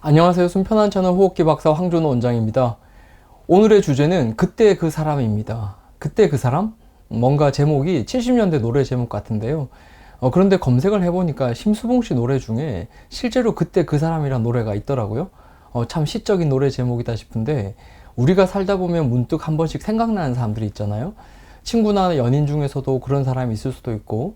안녕하세요. 숨편한 채널 호흡기 박사 황준호 원장입니다. 오늘의 주제는 그때 그 사람입니다. 그때 그 사람? 뭔가 제목이 70년대 노래 제목 같은데요. 그런데 검색을 해보니까 심수봉 씨 노래 중에 실제로 그때 그 사람이란 노래가 있더라고요. 참 시적인 노래 제목이다 싶은데 우리가 살다 보면 문득 한 번씩 생각나는 사람들이 있잖아요. 친구나 연인 중에서도 그런 사람이 있을 수도 있고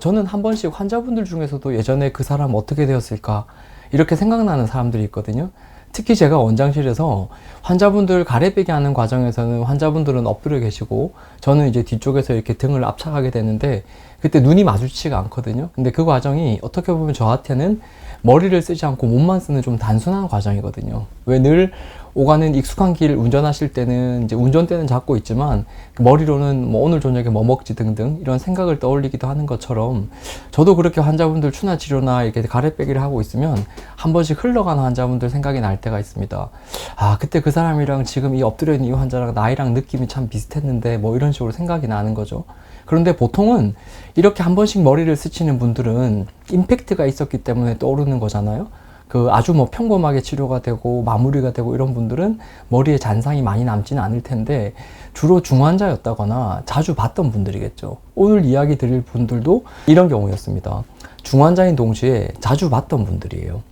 저는 한 번씩 환자분들 중에서도 예전에 그 사람 어떻게 되었을까 이렇게 생각나는 사람들이 있거든요. 특히 제가 원장실에서 환자분들 가래빼기 하는 과정에서는 환자분들은 엎드려 계시고 저는 이제 뒤쪽에서 이렇게 등을 압착하게 되는데 그때 눈이 마주치지가 않거든요. 근데 그 과정이 어떻게 보면 저한테는 머리를 쓰지 않고 몸만 쓰는 좀 단순한 과정이거든요. 왜 늘 오가는 익숙한 길 운전하실 때는 이제 운전대는 잡고 있지만 머리로는 뭐 오늘 저녁에 뭐 먹지 등등 이런 생각을 떠올리기도 하는 것처럼 저도 그렇게 환자분들 추나 치료나 이렇게 가래빼기를 하고 있으면 한 번씩 흘러가는 환자분들 생각이 날 때가 있습니다. 아, 그때 그 사람이랑 지금 이 엎드려 있는 이 환자랑 나이랑 느낌이 참 비슷했는데 뭐 이런 식으로 생각이 나는 거죠. 그런데 보통은 이렇게 한 번씩 머리를 스치는 분들은 임팩트가 있었기 때문에 떠오르는 거잖아요. 그 아주 뭐 평범하게 치료가 되고 마무리가 되고 이런 분들은 머리에 잔상이 많이 남지는 않을 텐데 주로 중환자였다거나 자주 봤던 분들이겠죠. 오늘 이야기 드릴 분들도 이런 경우였습니다. 중환자인 동시에 자주 봤던 분들이에요.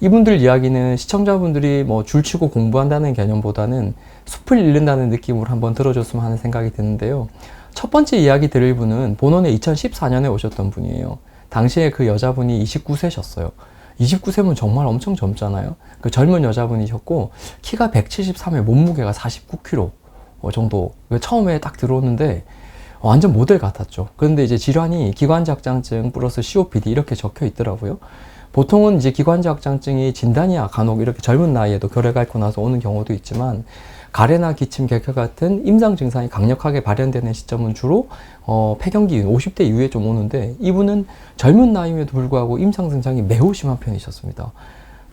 이분들 이야기는 시청자분들이 뭐 줄치고 공부한다는 개념보다는 숲을 잃는다는 느낌으로 한번 들어줬으면 하는 생각이 드는데요. 첫 번째 이야기 드릴 분은 본원에 2014년에 오셨던 분이에요. 당시에 그 여자분이 29세셨어요. 29세면 정말 엄청 젊잖아요. 그 젊은 여자분이셨고 키가 173에 몸무게가 49kg 정도. 처음에 딱 들어오는데 완전 모델 같았죠. 그런데 이제 질환이 기관지확장증 플러스 COPD 이렇게 적혀 있더라고요. 보통은 이제 기관지확장증이 진단이야 간혹 이렇게 젊은 나이에도 결핵 앓고 나서 오는 경우도 있지만 가래나 기침, 객혈 같은 임상 증상이 강력하게 발현되는 시점은 주로 폐경기 50대 이후에 좀 오는데 이분은 젊은 나이임에도 불구하고 임상 증상이 매우 심한 편이셨습니다.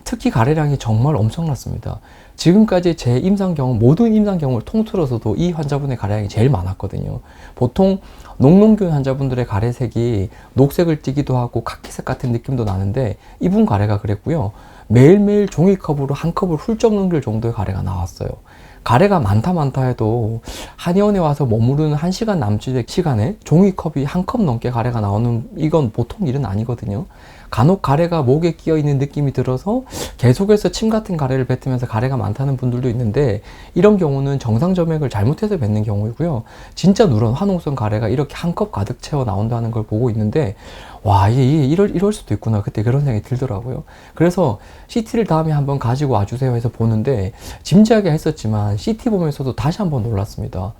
특히 가래량이 정말 엄청났습니다. 지금까지 제 임상 경험, 모든 임상 경험을 통틀어서도 이 환자분의 가래량이 제일 많았거든요. 보통 녹농균 환자분들의 가래색이 녹색을 띠기도 하고 카키색 같은 느낌도 나는데 이분 가래가 그랬고요. 매일매일 종이컵으로 한 컵을 훌쩍 넘길 정도의 가래가 나왔어요. 가래가 많다 해도 한의원에 와서 머무르는 1시간 남짓의 시간에 종이컵이 한 컵 넘게 가래가 나오는 이건 보통 일은 아니거든요. 간혹 가래가 목에 끼어 있는 느낌이 들어서 계속해서 침 같은 가래를 뱉으면서 가래가 많다는 분들도 있는데 이런 경우는 정상 점액을 잘못해서 뱉는 경우이고요. 진짜 누런 화농성 가래가 이렇게 한 컵 가득 채워 나온다는 걸 보고 있는데 와, 이럴 수도 있구나. 그때 그런 생각이 들더라고요. 그래서 CT를 다음에 한번 가지고 와주세요 해서 보는데 짐작하게 했었지만 CT 보면서도 다시 한번 놀랐습니다.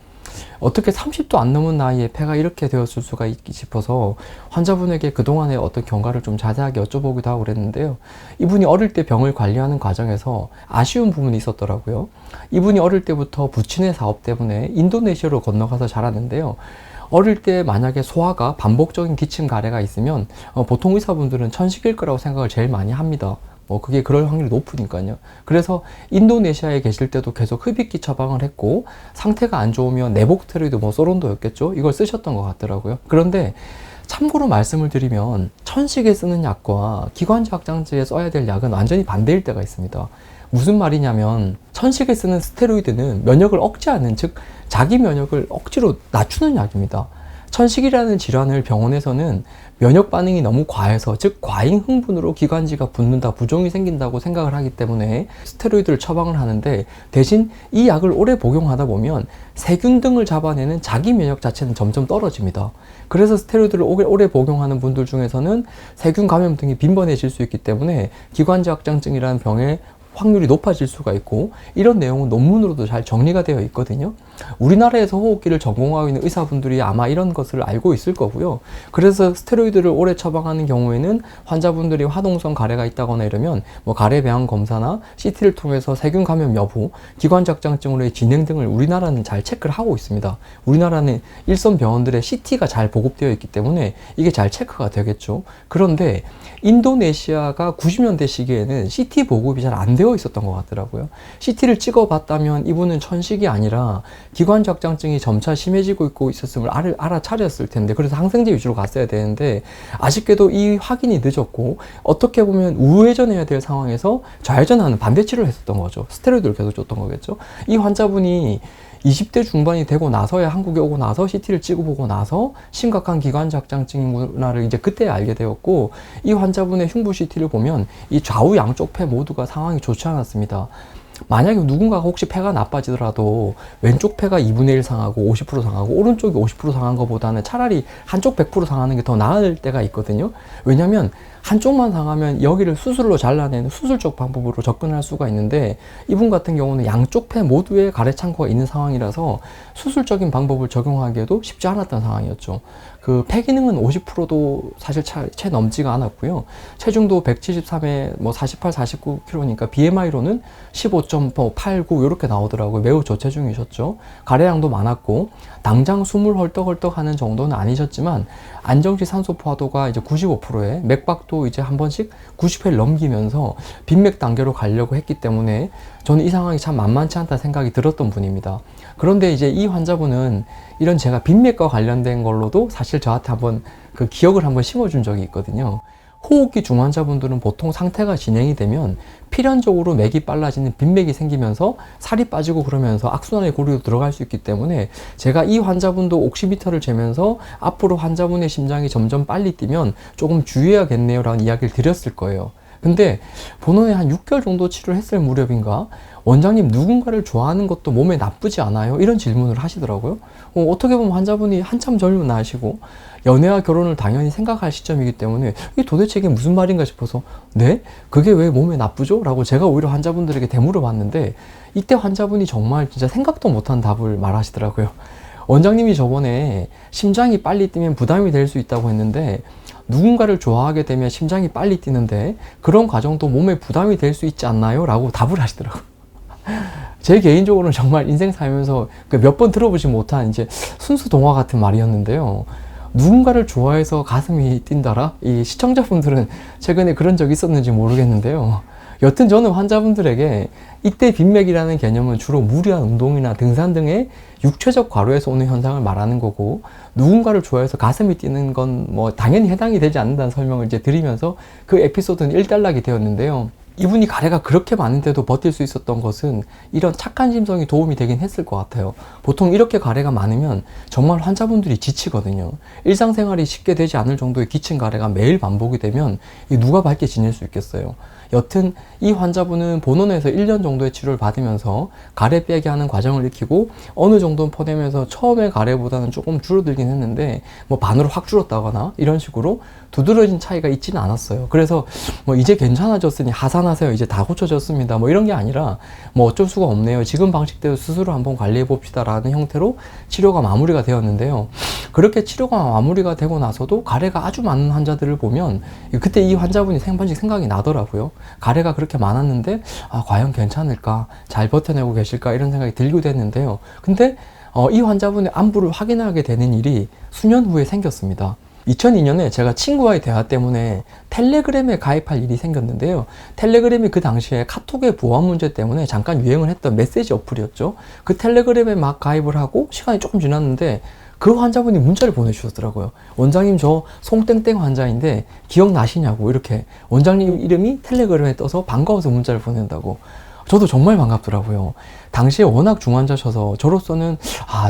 어떻게 30도 안 넘은 나이에 폐가 이렇게 되었을 수가 있기 싶어서 환자분에게 그동안의 어떤 경과를 좀 자세하게 여쭤보기도 하고 그랬는데요. 이분이 어릴 때 병을 관리하는 과정에서 아쉬운 부분이 있었더라고요. 이분이 어릴 때부터 부친의 사업 때문에 인도네시아로 건너가서 자랐는데요. 어릴 때 만약에 소아가 반복적인 기침 가래가 있으면 보통 의사분들은 천식일 거라고 생각을 제일 많이 합니다. 그게 그럴 확률이 높으니까요. 그래서 인도네시아에 계실 때도 계속 흡입기 처방을 했고 상태가 안 좋으면 내복스테로이드 소론도였겠죠. 이걸 쓰셨던 것 같더라고요. 그런데 참고로 말씀을 드리면 천식에 쓰는 약과 기관지 확장제에 써야 될 약은 완전히 반대일 때가 있습니다. 무슨 말이냐면 천식에 쓰는 스테로이드는 면역을 억제하는, 즉 자기 면역을 억지로 낮추는 약입니다. 천식이라는 질환을 병원에서는 면역 반응이 너무 과해서, 즉 과잉 흥분으로 기관지가 붓는다, 부종이 생긴다고 생각을 하기 때문에 스테로이드를 처방을 하는데 대신 이 약을 오래 복용하다 보면 세균 등을 잡아내는 자기 면역 자체는 점점 떨어집니다. 그래서 스테로이드를 오래 복용하는 분들 중에서는 세균 감염 등이 빈번해질 수 있기 때문에 기관지 확장증이라는 병에 확률이 높아질 수가 있고 이런 내용은 논문으로도 잘 정리가 되어 있거든요. 우리나라에서 호흡기를 전공하고 있는 의사분들이 아마 이런 것을 알고 있을 거고요. 그래서 스테로이드를 오래 처방하는 경우에는 환자분들이 화동성 가래가 있다거나 이러면 가래 배양 검사나 CT를 통해서 세균 감염 여부, 기관지확장증으로의 진행 등을 우리나라는 잘 체크를 하고 있습니다. 우리나라는 일선 병원들의 CT가 잘 보급되어 있기 때문에 이게 잘 체크가 되겠죠. 그런데 인도네시아가 90년대 시기에는 CT 보급이 잘 안 되어 있었던 것 같더라고요. CT를 찍어봤다면 이분은 천식이 아니라 기관지확장증이 점차 심해지고 있고 있었음을 알아차렸을 텐데, 그래서 항생제 위주로 갔어야 되는데 아쉽게도 이 확인이 늦었고, 어떻게 보면 우회전해야 될 상황에서 좌회전하는 반대 치료를 했었던 거죠. 스테로이드를 계속 줬던 거겠죠. 이 환자분이 20대 중반이 되고 나서야 한국에 오고 나서 CT를 찍어보고 나서 심각한 기관지확장증이구나를 이제 그때 알게 되었고, 이 환자분의 흉부 CT를 보면 이 좌우 양쪽 폐 모두가 상황이 좋지 않았습니다. 만약에 누군가가 혹시 폐가 나빠지더라도 왼쪽 폐가 2분의 1 상하고 50% 상하고 오른쪽이 50% 상한 것보다는 차라리 한쪽 100% 상하는 게 더 나을 때가 있거든요. 왜냐면 한쪽만 상하면 여기를 수술로 잘라내는 수술적 방법으로 접근할 수가 있는데, 이분 같은 경우는 양쪽 폐 모두에 가래 창고가 있는 상황이라서 수술적인 방법을 적용하기에도 쉽지 않았던 상황이었죠. 그 폐 기능은 50%도 사실 채 넘지가 않았고요. 체중도 173에 뭐 48, 49kg니까 BMI로는 15.89 이렇게 나오더라고요. 매우 저체중이셨죠. 가래량도 많았고 당장 숨을 헐떡헐떡 하는 정도는 아니셨지만 안정시 산소 포화도가 이제 95%에 맥박도 이제 한 번씩 90회를 넘기면서 빈맥 단계로 가려고 했기 때문에 저는 이 상황이 참 만만치 않다 생각이 들었던 분입니다. 그런데 이제 이 환자분은 이런 제가 빈맥과 관련된 걸로도 사실 저한테 한번 그 기억을 한번 심어준 적이 있거든요. 호흡기 중환자분들은 보통 상태가 진행이 되면 필연적으로 맥이 빨라지는 빈맥이 생기면서 살이 빠지고 그러면서 악순환의 고리로 들어갈 수 있기 때문에 제가 이 환자분도 옥시미터를 재면서 앞으로 환자분의 심장이 점점 빨리 뛰면 조금 주의해야겠네요 라는 이야기를 드렸을 거예요. 근데 본원에 한 6개월 정도 치료를 했을 무렵인가 원장님, 누군가를 좋아하는 것도 몸에 나쁘지 않아요? 이런 질문을 하시더라고요. 어떻게 보면 환자분이 한참 젊은 나이시고 연애와 결혼을 당연히 생각할 시점이기 때문에 이게 도대체 이게 무슨 말인가 싶어서 네? 그게 왜 몸에 나쁘죠? 라고 제가 오히려 환자분들에게 되물어봤는데, 이때 환자분이 정말 진짜 생각도 못한 답을 말하시더라고요. 원장님이 저번에 심장이 빨리 뛰면 부담이 될 수 있다고 했는데, 누군가를 좋아하게 되면 심장이 빨리 뛰는데 그런 과정도 몸에 부담이 될 수 있지 않나요? 라고 답을 하시더라고요. 제 개인적으로는 정말 인생 살면서 몇 번 들어보지 못한 이제 순수 동화 같은 말이었는데요. 누군가를 좋아해서 가슴이 뛴다라? 이 시청자분들은 최근에 그런 적이 있었는지 모르겠는데요. 여튼 저는 환자분들에게 이때 빈맥이라는 개념은 주로 무리한 운동이나 등산 등의 육체적 과로에서 오는 현상을 말하는 거고, 누군가를 좋아해서 가슴이 뛰는 건 뭐 당연히 해당이 되지 않는다는 설명을 이제 드리면서 그 에피소드는 일단락이 되었는데요. 이분이 가래가 그렇게 많은데도 버틸 수 있었던 것은 이런 착한 심성이 도움이 되긴 했을 것 같아요. 보통 이렇게 가래가 많으면 정말 환자분들이 지치거든요. 일상생활이 쉽게 되지 않을 정도의 기침 가래가 매일 반복이 되면 누가 밝게 지낼 수 있겠어요. 여튼 이 환자분은 본원에서 1년 정도의 치료를 받으면서 가래 빼게 하는 과정을 익히고 어느 정도는 퍼내면서 처음에 가래보다는 조금 줄어들긴 했는데 뭐 반으로 확 줄었다거나 이런 식으로 두드러진 차이가 있지는 않았어요. 그래서 뭐 이제 괜찮아졌으니 하산하세요, 이제 다 고쳐졌습니다, 뭐 이런 게 아니라 뭐 어쩔 수가 없네요, 지금 방식대로 스스로 한번 관리해 봅시다 라는 형태로 치료가 마무리가 되었는데요. 그렇게 치료가 마무리가 되고 나서도 가래가 아주 많은 환자들을 보면 그때 이 환자분이 한번씩 생각이 나더라고요. 가래가 그렇게 많았는데 과연 괜찮을까, 잘 버텨내고 계실까, 이런 생각이 들기도 했는데요. 근데 이 환자분의 안부를 확인하게 되는 일이 수년 후에 생겼습니다. 2002년에 제가 친구와의 대화 때문에 텔레그램에 가입할 일이 생겼는데요. 텔레그램이 그 당시에 카톡의 보안 문제 때문에 잠깐 유행을 했던 메시지 어플이었죠. 그 텔레그램에 막 가입을 하고 시간이 조금 지났는데 그 환자분이 문자를 보내주셨더라고요. 원장님, 저 송땡땡 환자인데 기억나시냐고, 이렇게 원장님 이름이 텔레그램에 떠서 반가워서 문자를 보낸다고. 저도 정말 반갑더라고요. 당시에 워낙 중환자셔서 저로서는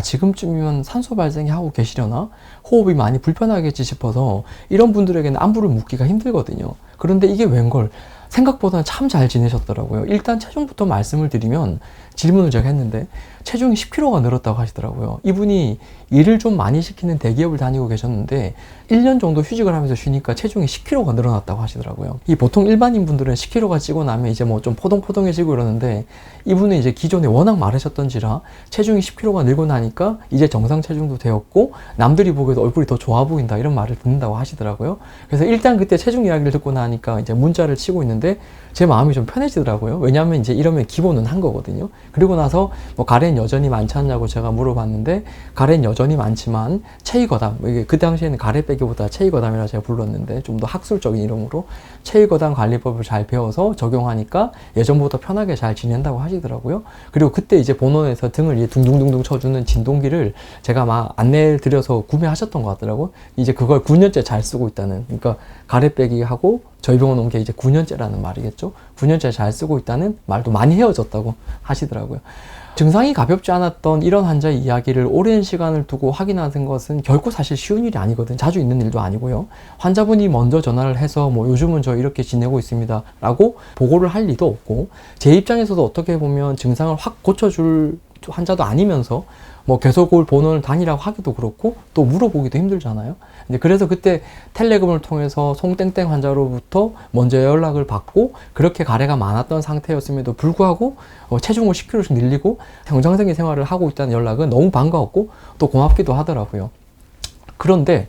지금쯤이면 산소 발생이 하고 계시려나? 호흡이 많이 불편하겠지 싶어서 이런 분들에게는 안부를 묻기가 힘들거든요. 그런데 이게 웬걸 생각보다는 참 잘 지내셨더라고요. 일단 체중부터 말씀을 드리면, 질문을 제가 했는데 체중이 10kg가 늘었다고 하시더라고요. 이분이 일을 좀 많이 시키는 대기업을 다니고 계셨는데 1년 정도 휴직을 하면서 쉬니까 체중이 10kg가 늘어났다고 하시더라고요. 이 보통 일반인 분들은 10kg가 찌고 나면 이제 뭐 좀 포동포동해지고 이러는데, 이분은 이제 기존에 워낙 마르셨던지라 체중이 10kg가 늘고 나니까 이제 정상 체중도 되었고 남들이 보기에도 얼굴이 더 좋아 보인다, 이런 말을 듣는다고 하시더라고요. 그래서 일단 그때 체중 이야기를 듣고 나니까 이제 문자를 치고 있는데 보는데 제 마음이 좀 편해지더라고요. 왜냐하면 이제 이러면 기본은 한 거거든요. 그리고 나서 뭐 가래는 여전히 많지 않냐고 제가 물어봤는데 가래는 여전히 많지만 체위거담, 이게 그 당시에는 가래 빼기보다 체위거담이라 제가 불렀는데 좀 더 학술적인 이름으로 체위거담 관리법을 잘 배워서 적용하니까 예전보다 편하게 잘 지낸다고 하시더라고요. 그리고 그때 이제 본원에서 등을 이제 둥둥둥둥 쳐주는 진동기를 제가 막 안내를 드려서 구매하셨던 것 같더라고요. 이제 그걸 9년째 잘 쓰고 있다는, 그러니까 가래 빼기 하고 저희 병원 온 게 이제 9년째라는 말이겠죠. 9년째 잘 쓰고 있다는 말도 많이 헤어졌다고 하시더라고요. 증상이 가볍지 않았던 이런 환자의 이야기를 오랜 시간을 두고 확인하는 것은 결코 사실 쉬운 일이 아니거든요. 자주 있는 일도 아니고요. 환자분이 먼저 전화를 해서 뭐 요즘은 저 이렇게 지내고 있습니다 라고 보고를 할 리도 없고, 제 입장에서도 어떻게 보면 증상을 확 고쳐줄 환자도 아니면서 뭐 계속 올 본원을 다니라고 하기도 그렇고 또 물어보기도 힘들잖아요. 이제 그래서 그때 텔레그램을 통해서 송땡땡 환자로부터 먼저 연락을 받고 그렇게 가래가 많았던 상태였음에도 불구하고 체중을 10kg씩 늘리고 정상적인 생활을 하고 있다는 연락은 너무 반가웠고 또 고맙기도 하더라고요. 그런데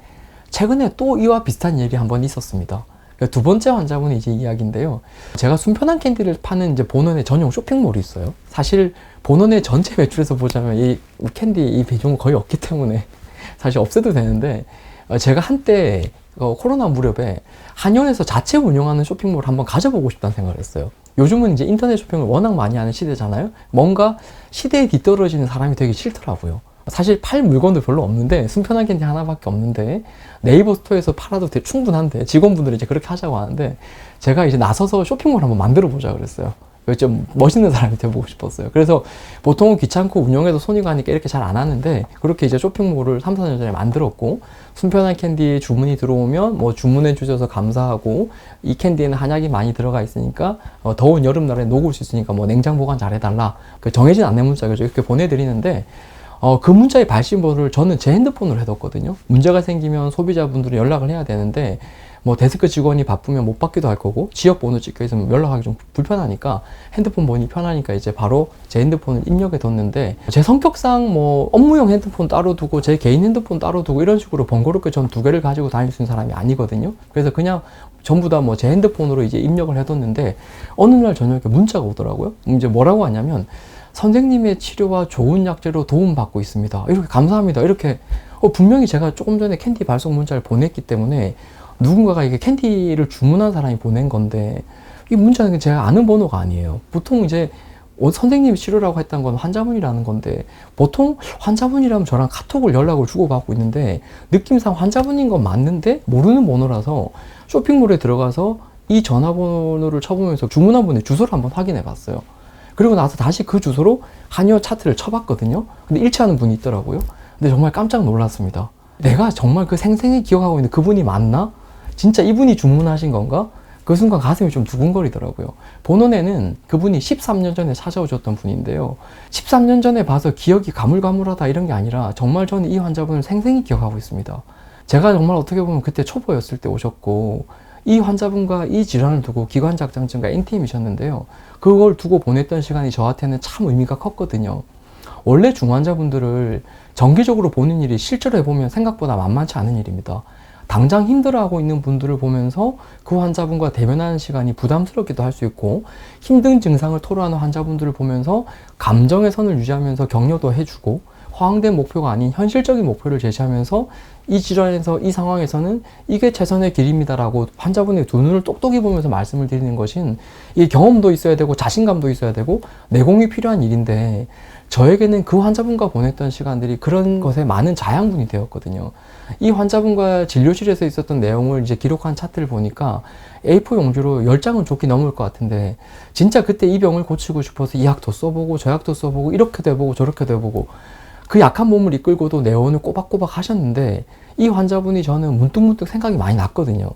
최근에 또 이와 비슷한 일이 한 번 있었습니다. 두 번째 환자분의 이제 이야기인데요. 제가 순편한 캔디를 파는 이제 본원에 전용 쇼핑몰이 있어요. 사실 본원의 전체 매출에서 보자면 이 캔디 이 비중은 거의 없기 때문에 사실 없애도 되는데, 제가 한때 코로나 무렵에 한영에서 자체 운영하는 쇼핑몰을 한번 가져보고 싶다는 생각을 했어요. 요즘은 이제 인터넷 쇼핑을 워낙 많이 하는 시대잖아요. 뭔가 시대에 뒤떨어지는 사람이 되기 싫더라고요. 사실 팔 물건도 별로 없는데 순편한 캔디 하나밖에 없는데 네이버 스토어에서 팔아도 충분한데 직원분들이 이제 그렇게 하자고 하는데 제가 이제 나서서 쇼핑몰 한번 만들어 보자 그랬어요. 좀 멋있는 사람이 돼보고 싶었어요. 그래서 보통은 귀찮고 운영해도 손이 가니까 이렇게 잘 안 하는데 그렇게 이제 쇼핑몰을 3, 4년 전에 만들었고, 순편한 캔디 주문이 들어오면 뭐 주문해 주셔서 감사하고, 이 캔디에는 한약이 많이 들어가 있으니까 더운 여름날에 녹을 수 있으니까 뭐 냉장 보관 잘 해달라, 그 정해진 안내 문자를 이렇게 보내드리는데 그 문자의 발신번호를 저는 제 핸드폰으로 해뒀거든요. 문제가 생기면 소비자분들이 연락을 해야 되는데 뭐 데스크 직원이 바쁘면 못 받기도 할 거고 지역 번호 찍혀 있으면 연락하기 좀 불편하니까 핸드폰 번호이 편하니까 이제 바로 제 핸드폰을 입력해 뒀는데, 제 성격상 뭐 업무용 핸드폰 따로 두고 제 개인 핸드폰 따로 두고 이런 식으로 번거롭게 전 두 개를 가지고 다닐 수 있는 사람이 아니거든요. 그래서 그냥 전부 다 뭐 제 핸드폰으로 이제 입력을 해뒀는데 어느 날 저녁에 문자가 오더라고요. 이제 뭐라고 하냐면 선생님의 치료와 좋은 약재로 도움받고 있습니다. 이렇게 감사합니다. 이렇게 분명히 제가 조금 전에 캔디 발송 문자를 보냈기 때문에 누군가가 이게 캔디를 주문한 사람이 보낸 건데 이 문자는 제가 아는 번호가 아니에요. 보통 이제 선생님이 치료라고 했던 건 환자분이라는 건데 보통 환자분이라면 저랑 카톡을 연락을 주고받고 있는데 느낌상 환자분인 건 맞는데 모르는 번호라서 쇼핑몰에 들어가서 이 전화번호를 쳐보면서 주문한 분의 주소를 한번 확인해 봤어요. 그리고 나서 다시 그 주소로 한의원 차트를 쳐봤거든요. 근데 일치하는 분이 있더라고요. 근데 정말 깜짝 놀랐습니다. 내가 정말 그 생생히 기억하고 있는 그분이 맞나? 진짜 이분이 주문하신 건가? 그 순간 가슴이 좀 두근거리더라고요. 본원에는 그분이 13년 전에 찾아오셨던 분인데요. 13년 전에 봐서 기억이 가물가물하다 이런 게 아니라 정말 저는 이 환자분을 생생히 기억하고 있습니다. 제가 정말 어떻게 보면 그때 초보였을 때 오셨고 이 환자분과 이 질환을 두고 기관작장증과 NTM이셨는데요. 그걸 두고 보냈던 시간이 저한테는 참 의미가 컸거든요. 원래 중환자분들을 정기적으로 보는 일이 실제로 해보면 생각보다 만만치 않은 일입니다. 당장 힘들어하고 있는 분들을 보면서 그 환자분과 대면하는 시간이 부담스럽기도 할 수 있고, 힘든 증상을 토로하는 환자분들을 보면서 감정의 선을 유지하면서 격려도 해주고, 허황된 목표가 아닌 현실적인 목표를 제시하면서 이 질환에서 이 상황에서는 이게 최선의 길입니다라고 환자분의 두 눈을 똑똑히 보면서 말씀을 드리는 것은 이 경험도 있어야 되고 자신감도 있어야 되고 내공이 필요한 일인데, 저에게는 그 환자분과 보냈던 시간들이 그런 것에 많은 자양분이 되었거든요. 이 환자분과 진료실에서 있었던 내용을 이제 기록한 차트를 보니까 A4 용지로 10장은 좋게 넘을 것 같은데, 진짜 그때 이 병을 고치고 싶어서 이 약도 써보고 저 약도 써보고 이렇게도 해보고 저렇게도 해보고 그 약한 몸을 이끌고도 내원을 꼬박꼬박 하셨는데, 이 환자분이 저는 문득문득 생각이 많이 났거든요.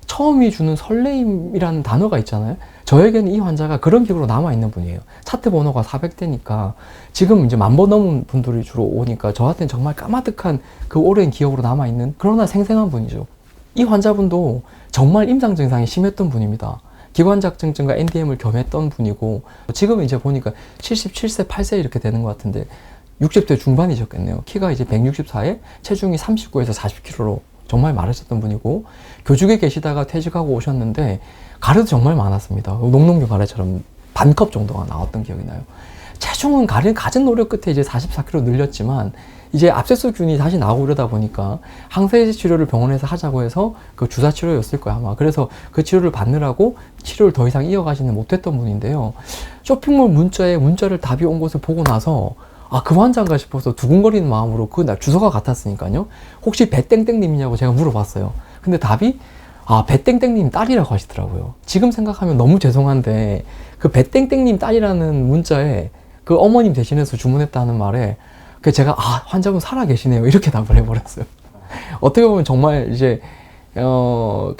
처음이 주는 설레임이라는 단어가 있잖아요. 저에게는 이 환자가 그런 기억으로 남아있는 분이에요. 차트 번호가 400대니까 지금 이제 10,000번 넘은 분들이 주로 오니까 저한테는 정말 까마득한 그 오랜 기억으로 남아있는, 그러나 생생한 분이죠. 이 환자분도 정말 임상 증상이 심했던 분입니다. 기관작증증과 NDM을 겸했던 분이고, 지금 이제 보니까 77세, 8세 이렇게 되는 것 같은데 60대 중반이셨겠네요. 키가 이제 164에 체중이 39에서 40kg로 정말 마르셨던 분이고, 교직에 계시다가 퇴직하고 오셨는데 가래도 정말 많았습니다. 녹농균 가래처럼 반컵 정도가 나왔던 기억이 나요. 체중은 가진 노력 끝에 이제 44kg 늘렸지만 이제 압색소균이 다시 나오고 이러다 보니까 항생제 치료를 병원에서 하자고 해서 그 주사 치료였을 거야 아마. 그래서 그 치료를 받느라고 치료를 더 이상 이어가지는 못했던 분인데요. 쇼핑몰 문자를 답이 온 것을 보고 나서 아, 그 환자인가 싶어서 두근거리는 마음으로 그날 주소가 같았으니까요. 혹시 배땡땡님이냐고 제가 물어봤어요. 근데 답이 아, 배땡땡님 딸이라고 하시더라고요. 지금 생각하면 너무 죄송한데 그 배땡땡님 딸이라는 문자에 그 어머님 대신해서 주문했다는 말에 그 제가 아, 환자분 살아 계시네요 이렇게 답을 해버렸어요. 어떻게 보면 정말 이제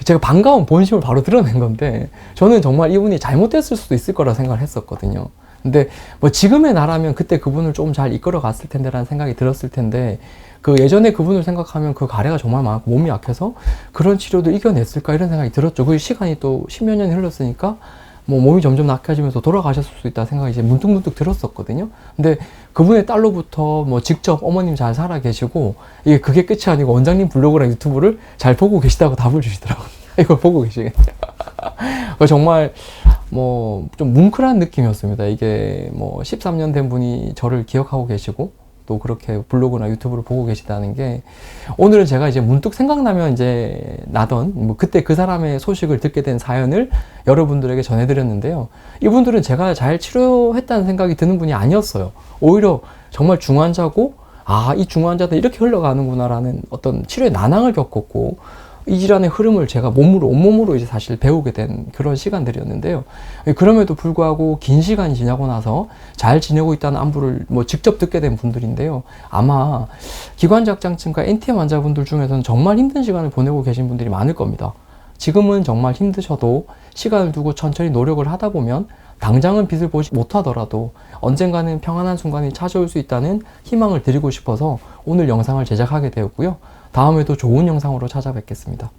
제가 반가운 본심을 바로 드러낸 건데 저는 정말 이분이 잘못됐을 수도 있을 거라 생각을 했었거든요. 근데 뭐 지금의 나라면 그때 그분을 좀 잘 이끌어 갔을 텐데라는 생각이 들었을 텐데 그 예전에 그분을 생각하면 그 가래가 정말 많고 몸이 약해서 그런 치료도 이겨냈을까 이런 생각이 들었죠. 그 시간이 또 10몇 년이 흘렀으니까 뭐 몸이 점점 약해지면서 돌아가셨을 수 있다 생각이 이제 문득문득 들었었거든요. 근데 그분의 딸로부터 뭐 직접 어머님 잘 살아 계시고 이게 그게 끝이 아니고 원장님 블로그랑 유튜브를 잘 보고 계시다고 답을 주시더라고요. 이걸 보고 계시겠네요. 정말 뭐 좀 뭉클한 느낌이었습니다. 이게 뭐 13년 된 분이 저를 기억하고 계시고 또 그렇게 블로그나 유튜브를 보고 계시다는 게 오늘은 제가 이제 문득 생각나면 이제 나던 뭐 그때 그 사람의 소식을 듣게 된 사연을 여러분들에게 전해드렸는데요. 이분들은 제가 잘 치료했다는 생각이 드는 분이 아니었어요. 오히려 정말 중환자고 아, 이 중환자들 이렇게 흘러가는구나라는 어떤 치료의 난항을 겪었고 이 질환의 흐름을 제가 온몸으로 이제 사실 배우게 된 그런 시간들이었는데요. 그럼에도 불구하고 긴 시간이 지나고 나서 잘 지내고 있다는 안부를 뭐 직접 듣게 된 분들인데요. 아마 기관지악장증과 NTM 환자분들 중에서는 정말 힘든 시간을 보내고 계신 분들이 많을 겁니다. 지금은 정말 힘드셔도 시간을 두고 천천히 노력을 하다 보면 당장은 빛을 보지 못하더라도 언젠가는 평안한 순간이 찾아올 수 있다는 희망을 드리고 싶어서 오늘 영상을 제작하게 되었고요. 다음에도 좋은 영상으로 찾아뵙겠습니다.